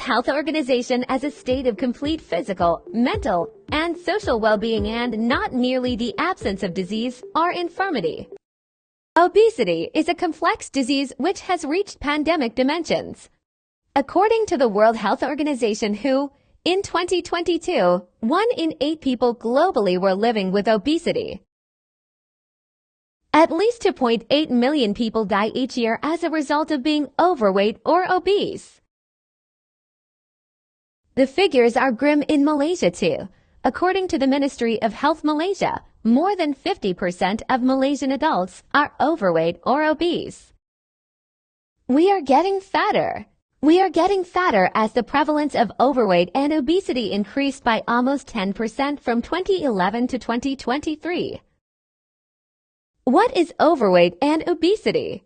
Health Organization as a state of complete physical, mental, and social well-being and not merely the absence of disease or infirmity. Obesity is a complex disease which has reached pandemic dimensions. According to the World Health Organization, WHO, in 2022, 1 in 8 people globally were living with obesity. At least 2.8 million people die each year as a result of being overweight or obese. The figures are grim in Malaysia too. According to the Ministry of Health Malaysia, more than 50% of Malaysian adults are overweight or obese. We are getting fatter. We are getting fatter as the prevalence of overweight and obesity increased by almost 10% from 2011 to 2023. What is overweight and obesity?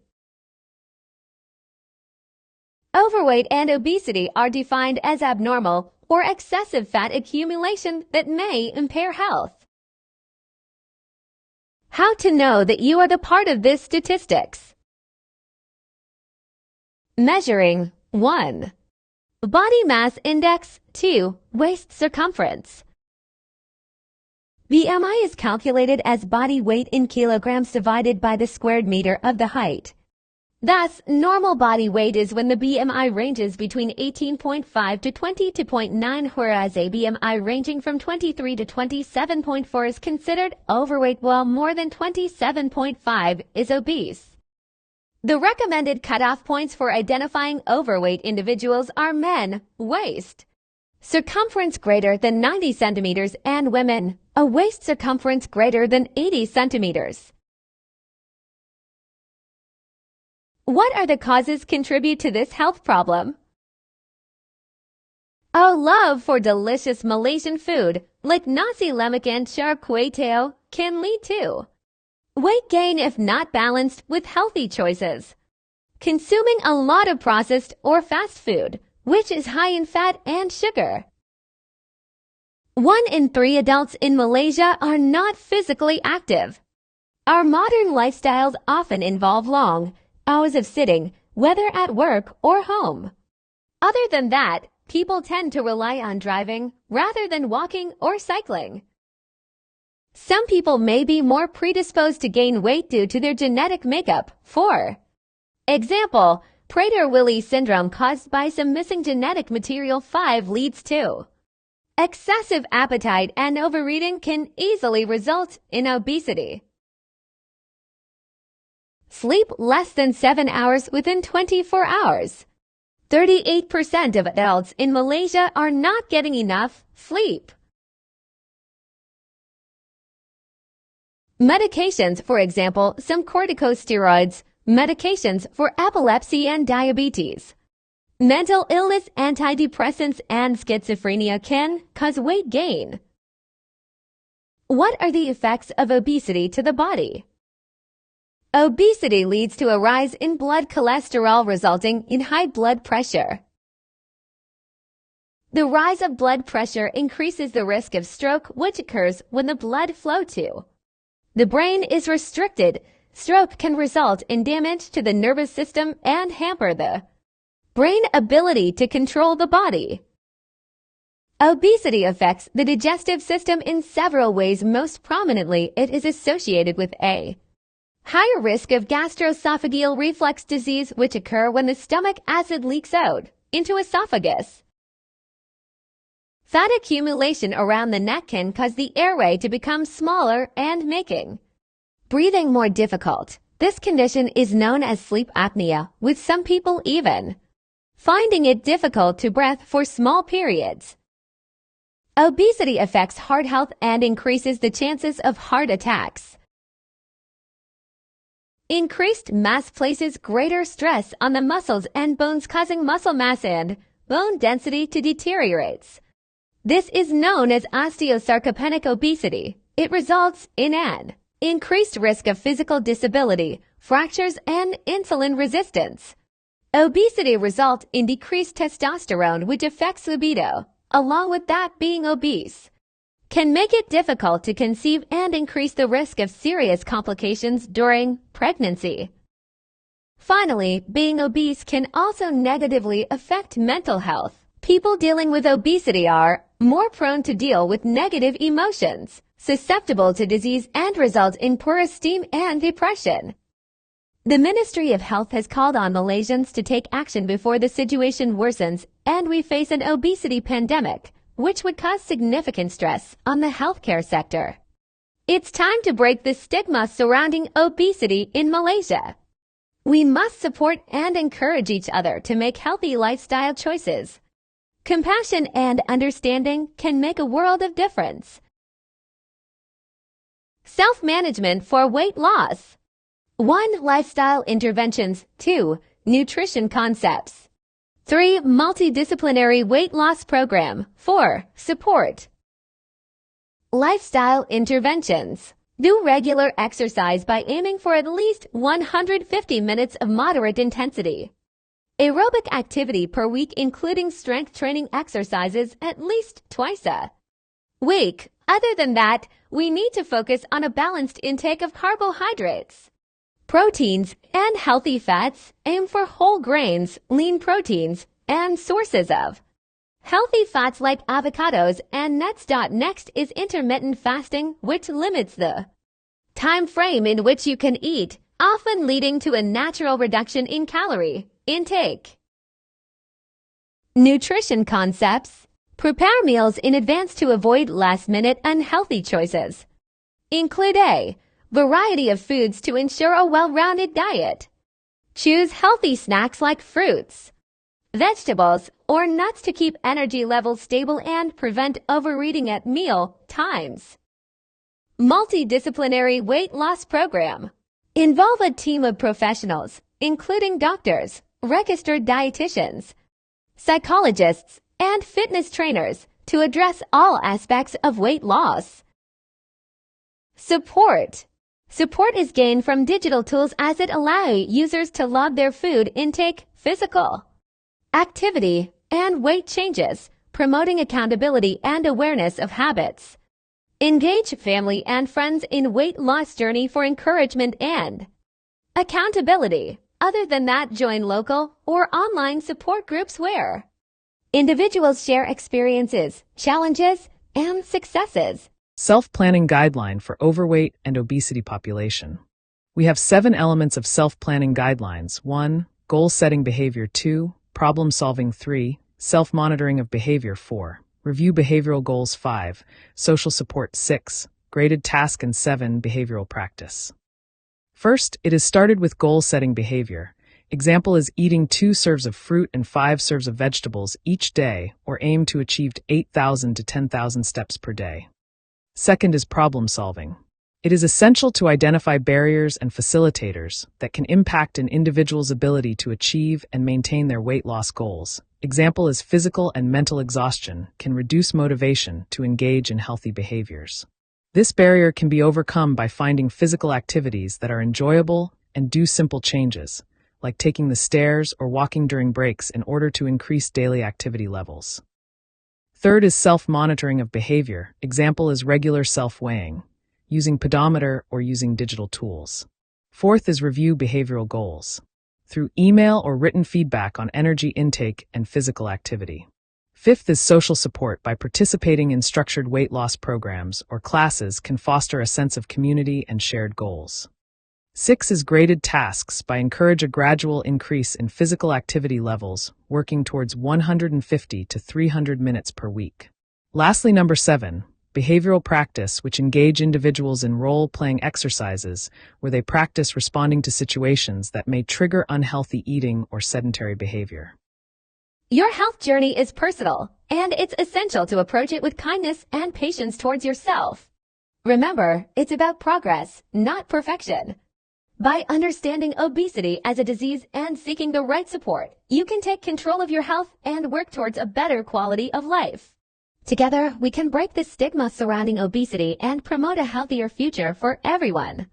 Overweight and obesity are defined as abnormal or excessive fat accumulation that may impair health. How to know that you are the part of this statistics? Measuring 1. Body mass index. 2. Waist circumference. BMI is calculated as body weight in kilograms divided by the squared meter of the height. Thus, normal body weight is when the BMI ranges between 18.5 to 22.9, whereas a BMI ranging from 23 to 27.4 is considered overweight, while more than 27.5 is obese. The recommended cutoff points for identifying overweight individuals are men, waist circumference greater than 90 centimeters, and women, a waist circumference greater than 80 centimeters. What are the causes contribute to this health problem? Our love for delicious Malaysian food, like nasi lemak and char kway teow, can lead to weight gain if not balanced with healthy choices. Consuming a lot of processed or fast food, which is high in fat and sugar. 1 in 3 adults in Malaysia are not physically active. Our modern lifestyles often involve long hours of sitting, whether at work or home. Other than that, people tend to rely on driving rather than walking or cycling. Some people may be more predisposed to gain weight due to their genetic makeup. For example, Prader-Willi syndrome caused by some missing genetic material 5 leads to excessive appetite, and overeating can easily result in obesity. Sleep less than 7 hours within 24 hours. 38% of adults in Malaysia are not getting enough sleep. Medications, for example, some corticosteroids, medications for epilepsy and diabetes, mental illness, antidepressants, and schizophrenia can cause weight gain. What are the effects of obesity to the body? Obesity leads to a rise in blood cholesterol, resulting in high blood pressure. The rise of blood pressure increases the risk of stroke, which occurs when the blood flow to the brain is restricted. Stroke can result in damage to the nervous system and hamper the brain ability to control the body. Obesity affects the digestive system in several ways. Most prominently, it is associated with a higher risk of gastroesophageal reflux disease, which occur when the stomach acid leaks out into esophagus. Fat accumulation around the neck can cause the airway to become smaller and making breathing more difficult. This condition is known as sleep apnea, with some people even finding it difficult to breathe for small periods. Obesity affects heart health and increases the chances of heart attacks. Increased mass places greater stress on the muscles and bones, causing muscle mass and bone density to deteriorate. This is known as osteosarcopenic obesity. It results in an increased risk of physical disability, fractures, and insulin resistance. Obesity results in decreased testosterone, which affects libido. Along with that, being obese can make it difficult to conceive and increase the risk of serious complications during pregnancy. Finally, being obese can also negatively affect mental health. People dealing with obesity are more prone to deal with negative emotions, susceptible to disease, and result in poor esteem and depression. The Ministry of Health has called on Malaysians to take action before the situation worsens and we face an obesity pandemic, which would cause significant stress on the healthcare sector. It's time to break the stigma surrounding obesity in Malaysia. We must support and encourage each other to make healthy lifestyle choices. Compassion and understanding can make a world of difference. Self-management for weight loss. 1. Lifestyle interventions. 2. Nutrition concepts. 3. Multidisciplinary weight loss program. 4. Support. Lifestyle interventions. Do regular exercise by aiming for at least 150 minutes of moderate intensity. Aerobic activity per week, including strength training exercises at least twice a week. Other than that, we need to focus on a balanced intake of carbohydrates, proteins, and healthy fats. Aim for whole grains, lean proteins, and sources of healthy fats like avocados and nuts. Next is intermittent fasting, which limits the time frame in which you can eat, often leading to a natural reduction in calorie intake. Nutrition concepts. Prepare meals in advance to avoid last-minute unhealthy choices. Include a variety of foods to ensure a well-rounded diet. Choose healthy snacks like fruits, vegetables, or nuts to keep energy levels stable and prevent overeating at meal times. Multidisciplinary weight loss program. Involve a team of professionals, including doctors, registered dietitians, psychologists, and fitness trainers to address all aspects of weight loss. Support. Support is gained from digital tools as it allows users to log their food intake, physical activity, and weight changes, promoting accountability and awareness of habits. Engage family and friends in weight loss journey for encouragement and accountability. Other than that, join local or online support groups where individuals share experiences, challenges, and successes. Self-planning guideline for overweight and obesity population. We have 7 elements of self-planning guidelines. 1. Goal-setting behavior. 2. Problem-solving. 3. Self-monitoring of behavior. 4. Review behavioral goals. 5. Social support. 6. Graded task. And 7. Behavioral practice. First, it is started with goal-setting behavior. Example is eating 2 serves of fruit and 5 serves of vegetables each day, or aim to achieve 8,000 to 10,000 steps per day. Second is problem solving. It is essential to identify barriers and facilitators that can impact an individual's ability to achieve and maintain their weight loss goals. Example is physical and mental exhaustion can reduce motivation to engage in healthy behaviors. This barrier can be overcome by finding physical activities that are enjoyable and do simple changes, like taking the stairs or walking during breaks in order to increase daily activity levels. Third is self-monitoring of behavior. Example is regular self-weighing, using pedometer or using digital tools. Fourth is review behavioral goals, through email or written feedback on energy intake and physical activity. Fifth is social support. By participating in structured weight loss programs or classes can foster a sense of community and shared goals. 6 is graded tasks. By encourage a gradual increase in physical activity levels, working towards 150 to 300 minutes per week. Lastly, number 7, behavioral practice, which engage individuals in role-playing exercises where they practice responding to situations that may trigger unhealthy eating or sedentary behavior. Your health journey is personal, and it's essential to approach it with kindness and patience towards yourself. Remember, it's about progress, not perfection. By understanding obesity as a disease and seeking the right support, you can take control of your health and work towards a better quality of life. Together, we can break the stigma surrounding obesity and promote a healthier future for everyone.